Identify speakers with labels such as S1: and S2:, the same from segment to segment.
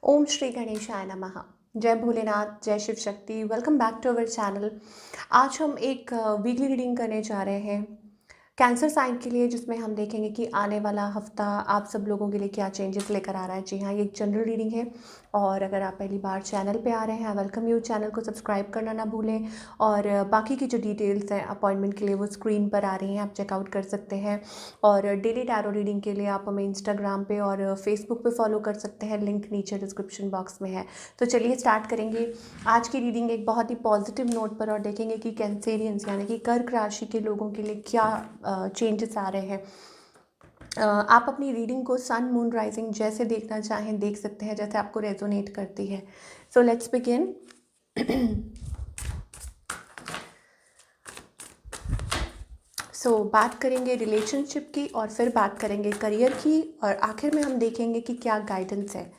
S1: ओम श्री गणेशाय नमः। जय भोलेनाथ, जय Shiv Shakti. Welcome back to our channel. आज हम एक वीकली रीडिंग करने जा रहे हैं कैंसर साइन के लिए, जिसमें हम देखेंगे कि आने वाला हफ्ता आप सब लोगों के लिए क्या चेंजेस लेकर आ रहा है। जी हाँ, ये एक जनरल रीडिंग है और अगर आप पहली बार चैनल पे आ रहे हैं, वेलकम यू। चैनल को सब्सक्राइब करना ना भूलें और बाकी की जो डिटेल्स हैं अपॉइंटमेंट के लिए वो स्क्रीन पर आ रही हैं, आप चेकआउट कर सकते हैं। और डेली टैरो रीडिंग के लिए आप हमें इंस्टाग्राम पे और फेसबुक पे फॉलो कर सकते हैं, लिंक नीचे डिस्क्रिप्शन बॉक्स में है। तो चलिए स्टार्ट करेंगे आज की रीडिंग एक बहुत ही पॉजिटिव नोट पर, और देखेंगे कि कैंसेरियंस यानी कि कर्क राशि के लोगों के लिए क्या चेंजेस आ रहे हैं। आप अपनी रीडिंग को सन मून राइजिंग जैसे देखना चाहें देख सकते हैं, जैसे आपको रेजोनेट करती है। So let's begin. बात करेंगे रिलेशनशिप की और फिर बात करेंगे करियर की, और आखिर में हम देखेंगे कि क्या गाइडेंस है।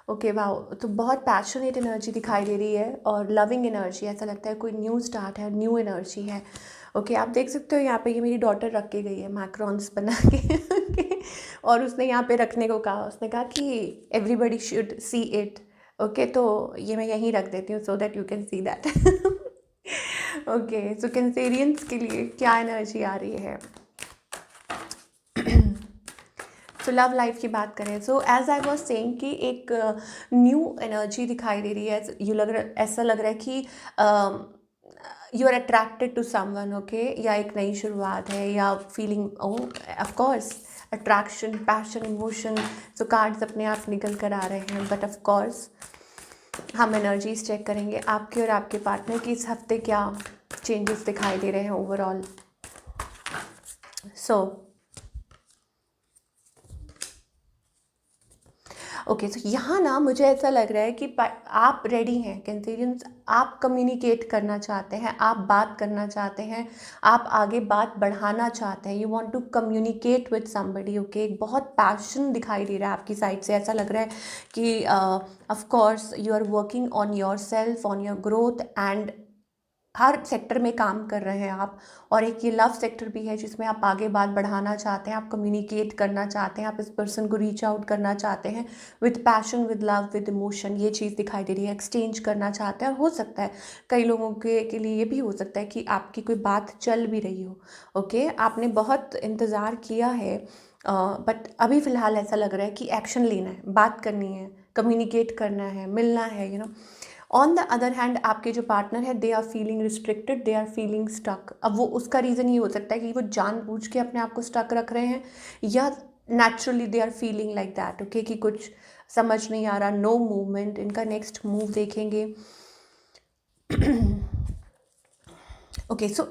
S1: ओके वाह, तो बहुत पैशनेट एनर्जी दिखाई दे रही है और लविंग एनर्जी, ऐसा लगता है कोई न्यू स्टार्ट है, न्यू एनर्जी है। ओके, आप देख सकते हो यहाँ पे ये मेरी डॉटर रख के गई है मैक्रॉन्स बना के okay? और उसने यहाँ पे रखने को कहा, उसने कहा कि everybody should see it. Okay, तो ये मैं यहीं रख देती हूँ so that you can see that. Okay, so Cancerians के लिए क्या एनर्जी आ रही है। तो लव लाइफ की बात करें, so as I was saying कि एक न्यू एनर्जी दिखाई दे रही है। ऐसा लग रहा है कि you are attracted to someone. Okay, या एक नई शुरुआत है, या feeling of course attraction, passion, emotion. So cards अपने आप निकल कर आ रहे हैं, बट ऑफ कोर्स हम एनर्जीज चेक करेंगे आपके और आपके पार्टनर की इस हफ्ते क्या चेंजेस दिखाई दे रहे हैं ओवरऑल। ओके, तो यहाँ ना मुझे ऐसा लग रहा है कि आप रेडी हैं कैंसेरियंस, आप कम्युनिकेट करना चाहते हैं, आप बात करना चाहते हैं, आप आगे बात बढ़ाना चाहते हैं। You want to communicate with somebody. Okay, एक बहुत पैशन दिखाई दे रहा है आपकी साइड से। ऐसा लग रहा है कि of course you are working on your self, on your growth, and हर सेक्टर में काम कर रहे हैं आप। और एक ये लव सेक्टर भी है जिसमें आप आगे बात बढ़ाना चाहते हैं, आप कम्युनिकेट करना चाहते हैं, आप इस पर्सन को रीच आउट करना चाहते हैं with passion, with love, with emotion. ये चीज़ दिखाई दे रही है, एक्सचेंज करना चाहते हैं। और हो सकता है कई लोगों के लिए ये भी हो सकता है कि आपकी कोई बात चल भी रही हो। ओके, आपने बहुत इंतज़ार किया है, बट अभी फ़िलहाल ऐसा लग रहा है कि एक्शन लेना है, बात करनी है, कम्युनिकेट करना है, मिलना है, ऑन द अदर हैंड आपके जो पार्टनर है, they are feeling restricted, they are feeling stuck. अब वो उसका रीज़न ये हो सकता है कि वो जानबूझ के अपने आप को स्टक रख रहे हैं, या naturally they are feeling like that. Okay, कि कुछ समझ नहीं आ रहा, नो मूवमेंट। इनका नेक्स्ट मूव देखेंगे। Okay, so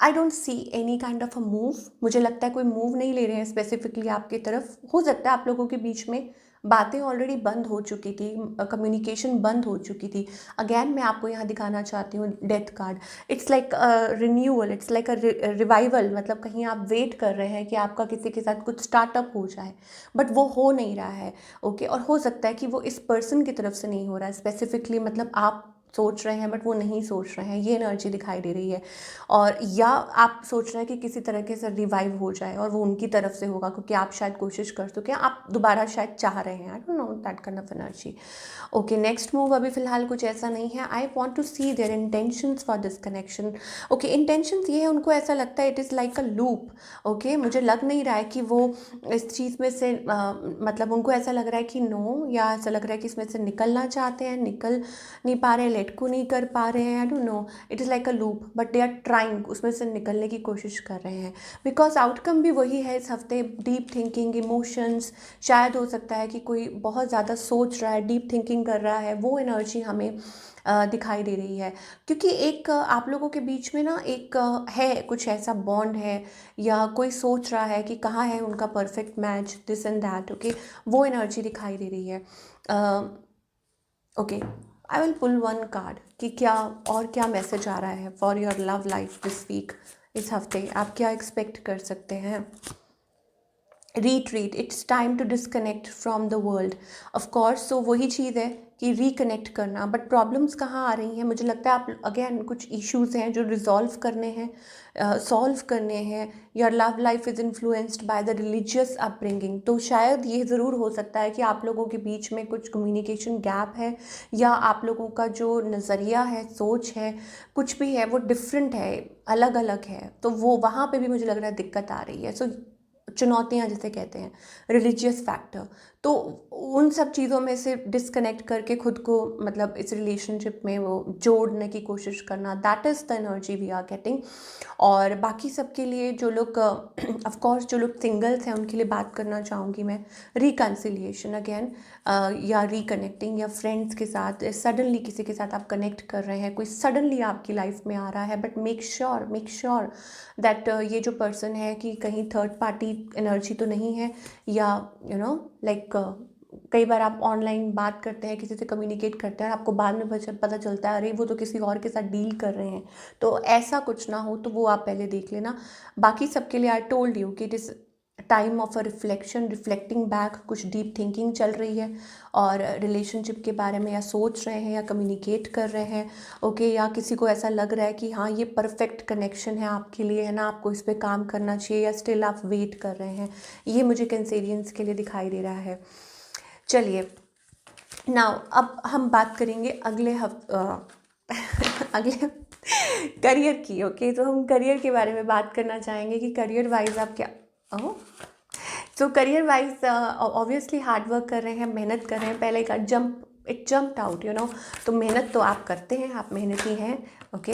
S1: I don't see any kind of a move. मुझे लगता है कोई मूव नहीं ले रहे हैं स्पेसिफिकली आपकी तरफ। हो सकता है आप लोगों के बीच में बातें ऑलरेडी बंद हो चुकी थी, कम्युनिकेशन बंद हो चुकी थी। अगेन मैं आपको यहाँ दिखाना चाहती हूँ death card. It's like renewal, it's like a revival. मतलब कहीं आप वेट कर रहे हैं कि आपका किसी के साथ कुछ स्टार्टअप हो जाए, बट वो हो नहीं रहा है। ओके, और हो सकता है कि वो इस पर्सन की तरफ से नहीं हो रहा है स्पेसिफिकली, मतलब आप सोच रहे हैं बट वो नहीं सोच रहे हैं, ये एनर्जी दिखाई दे रही है। और या आप सोच रहे हैं कि किसी तरीके से रिवाइव हो जाए और वो उनकी तरफ से होगा, क्योंकि आप शायद कोशिश कर चुके हैं, आप दोबारा शायद चाह रहे हैं। I don't know that kind of energy. Okay, next move अभी फिलहाल कुछ ऐसा नहीं है। I want to see their intentions for this connection. Okay, intentions ये है, उनको ऐसा लगता है it is like a loop. Okay, मुझे लग नहीं रहा है कि वो इस चीज़ में से मतलब उनको ऐसा लग रहा है कि नो, या ऐसा लग रहा है कि इसमें से निकलना चाहते हैं, निकल नहीं पा रहे हैं, लेट को नहीं कर पा रहे हैं। I don't know, it is like a loop, but they are trying, उसमें से निकलने की कोशिश कर रहे हैं। बिकॉज आउटकम भी वही है इस हफ्ते, डीप थिंकिंग, इमोशंस। शायद हो सकता है कि कोई बहुत ज़्यादा सोच रहा है, डीप थिंकिंग कर रहा है, वो एनर्जी हमें दिखाई दे रही है। क्योंकि एक आप लोगों के बीच में ना एक है कुछ ऐसा बॉन्ड है, या कोई सोच रहा है कि कहाँ है उनका perfect match, this and that. Okay, वो एनर्जी दिखाई दे रही है। Okay, I will pull one card कि क्या और क्या मैसेज आ रहा है for your love life this week. इस हफ्ते आप क्या एक्सपेक्ट कर सकते हैं। Retreat, it's time to disconnect from the world. Of course, so वही चीज़ है कि रिकनेक्ट करना। बट प्रॉब्लम्स कहाँ आ रही हैं? मुझे लगता है आप अगेन कुछ इश्यूज हैं जो रिजॉल्व करने हैं, सॉल्व करने हैं। Your love life is influenced by the religious upbringing. तो शायद ये ज़रूर हो सकता है कि आप लोगों के बीच में कुछ कम्युनिकेशन गैप है, या आप लोगों का जो नज़रिया है, सोच है, कुछ भी है, वो डिफरेंट है, अलग अलग है। तो वो वहाँ पे भी मुझे लग रहा है दिक्कत आ रही है। सो चुनौतियाँ जिसे कहते हैं, रिलीजियस फैक्टर। तो उन सब चीज़ों में से डिस्कनेक्ट करके खुद को मतलब इस रिलेशनशिप में वो जोड़ने की कोशिश करना, that is the energy we are getting. और बाकी सबके लिए जो लोग ऑफ कोर्स जो लोग सिंगल्स हैं उनके लिए बात करना चाहूँगी मैं, रिकन्सिलिएशन अगेन, या रिकनेक्टिंग, या फ्रेंड्स के साथ सडनली किसी के साथ आप कनेक्ट कर रहे हैं, कोई सडनली आपकी लाइफ में आ रहा है, बट मेक श्योर दैट ये जो पर्सन है कि कहीं थर्ड पार्टी एनर्जी तो नहीं है, या यू नो लाइक कई बार आप ऑनलाइन बात करते हैं, किसी से कम्युनिकेट करते हैं और आपको बाद में पता चलता है अरे वो तो किसी और के साथ डील कर रहे हैं। तो ऐसा कुछ ना हो, तो वो आप पहले देख लेना। बाकी सबके लिए आई टोल्ड यू कि it is time of a reflection, reflecting back, कुछ डीप थिंकिंग चल रही है और रिलेशनशिप के बारे में या सोच रहे हैं या कम्युनिकेट कर रहे हैं, ओके, या किसी को ऐसा लग रहा है कि हाँ ये परफेक्ट कनेक्शन है आपके लिए, है ना, आपको इस पर काम करना चाहिए, या स्टिल आप वेट कर रहे हैं। ये मुझे कैंसेरियंस के लिए दिखाई दे रहा है। चलिए, नाउ अब हम बात करेंगे अगले अगले करियर की। ओके, तो हम करियर के बारे में बात करना चाहेंगे कि करियर वाइज आप क्या, so career wise obviously hard work कर रहे हैं, मेहनत कर रहे हैं। पहले का it jumped out, you know. तो मेहनत तो आप करते हैं, आप मेहनती हैं, okay.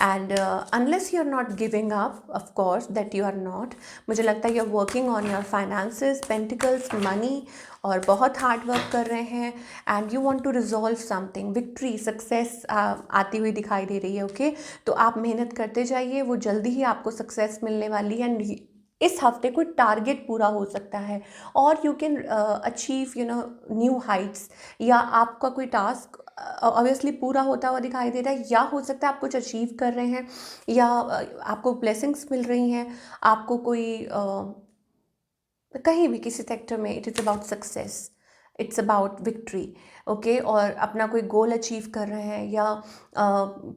S1: And unless you are not giving up, of course that you are not, मुझे लगता है you are working on your finances, pentacles, money, और बहुत हार्ड वर्क कर रहे हैं। And you want to resolve something, victory, success आती हुई दिखाई दे रही है, ओके। तो आप मेहनत करते जाइए, वो जल्दी ही आपको सक्सेस मिलने वाली है। एंड इस हफ्ते कोई टारगेट पूरा हो सकता है, और you can achieve you know new Heights, या आपका कोई टास्क ऑब्वियसली पूरा होता हुआ दिखाई दे रहा है, या हो सकता है आप कुछ अचीव कर रहे हैं, या आपको ब्लेसिंग्स मिल रही हैं, आपको कोई कहीं भी किसी सेक्टर में it is about success, it's about victory, okay. और अपना कोई गोल अचीव कर रहे हैं, या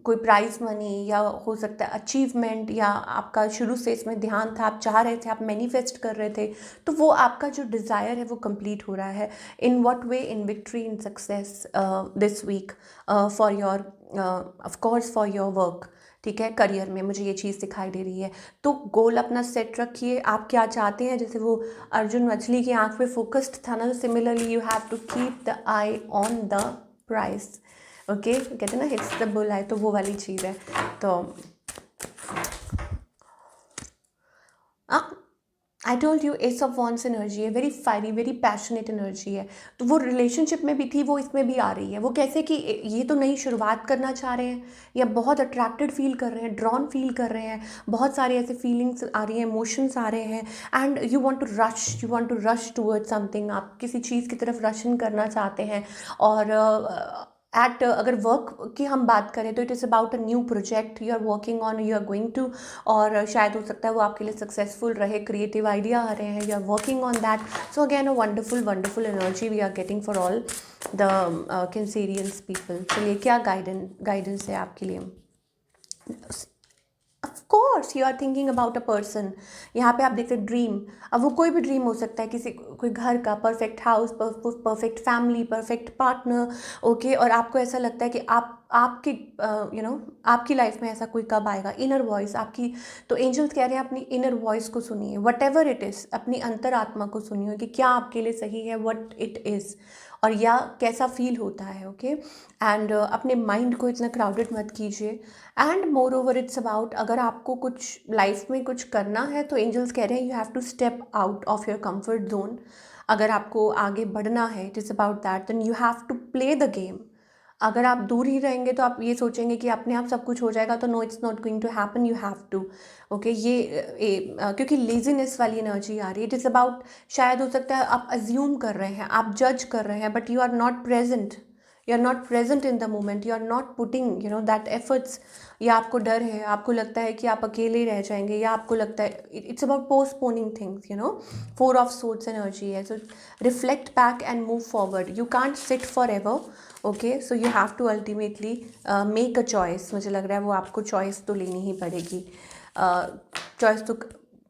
S1: कोई प्राइज़ मनी, या हो सकता है अचीवमेंट, या आपका शुरू से इसमें ध्यान था, आप चाह रहे थे, आप मैनिफेस्ट कर रहे थे, तो वो आपका जो डिज़ायर है वो कंप्लीट हो रहा है। In what way? In victory, in success this week, for your of course for your work, ठीक है। करियर में मुझे ये चीज़ दिखाई दे रही है। तो गोल अपना सेट रखिए, आप क्या चाहते हैं। जैसे वो अर्जुन मछली की आंख पे फोकस्ड था ना, तो similarly you have to keep the eye on the prize, okay. कहते हैं ना हिट्स द बुल आई, तो वो वाली चीज़ है। तो I told you, Ace of Wands energy है, very fiery, very passionate energy है। तो वो रिलेशनशिप में भी थी, वो इसमें भी आ रही है। वो कैसे कि ये तो नई शुरुआत करना चाह रहे हैं, या बहुत अट्रैक्टेड फील कर रहे हैं, ड्रॉन फील कर रहे हैं, बहुत सारी ऐसे फीलिंग्स आ रही हैं, इमोशंस आ रहे हैं, and you want to rush towards something, आप किसी चीज़ की तरफ रशन करना चाहते हैं। और अगर वर्क की हम बात करें तो it is about a new project you are working on, you are going to, और शायद हो सकता है वो आपके लिए सक्सेसफुल रहे, क्रिएटिव आइडिया आ रहे हैं, you are working on that. So again a wonderful energy we are getting for all the Cancerians people. चलिए, क्या गाइडेंस है आपके लिए? Of course you are thinking about a person. यहाँ पे आप देखते ड्रीम, अब वो कोई भी ड्रीम हो सकता है, किसी कोई घर का perfect house, perfect family, perfect partner, okay. और आपको ऐसा लगता है कि आपकी यू नो आपकी लाइफ में ऐसा कोई कब आएगा, इनर वॉइस आपकी। तो एंजल्स कह रहे हैं अपनी इनर वॉइस को सुनिए, वट एवर इट इज़, अपनी अंतरात्मा को सुनिए कि क्या आपके लिए सही है, वट इट इज़, और या कैसा फील होता है, ओके। एंड अपने माइंड को इतना क्राउडेड मत कीजिए। And more over it's about, अगर आपको कुछ लाइफ में कुछ करना है तो एंजल्स कह रहे हैं you have to step out of your comfort zone. अगर आपको आगे बढ़ना है, it is about that, then you have to play the game. अगर आप दूर ही रहेंगे तो आप ये सोचेंगे कि अपने आप सब कुछ हो जाएगा, तो no, it's not going to happen, you have to, okay. क्योंकि लेजीनेस वाली एनर्जी आ रही है, इट इज़ अबाउट, शायद हो सकता है आप अज्यूम कर रहे हैं, आप जज कर रहे हैं, but you are not present, you are not present in the moment, you are not putting that efforts, या आपको डर है, आपको लगता है कि आप अकेले रह जाएंगे, या आपको लगता है it's about postponing things, 4 of Swords energy है. So reflect back and move forward. You can't sit forever. Okay, so you have to ultimately make a choice. मुझे लग रहा है वो आपको चॉइस तो लेनी ही पड़ेगी.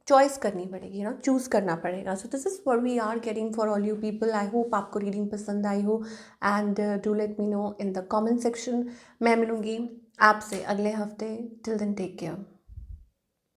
S1: चॉइस करनी पड़ेगी, चूज़ करना पड़ेगा. So this is what we are getting for all you people. I hope आपको रीडिंग पसंद आई हो, and do let me know in the comment section. मैं मिलूँगी आपसे अगले हफ्ते. Till then take care.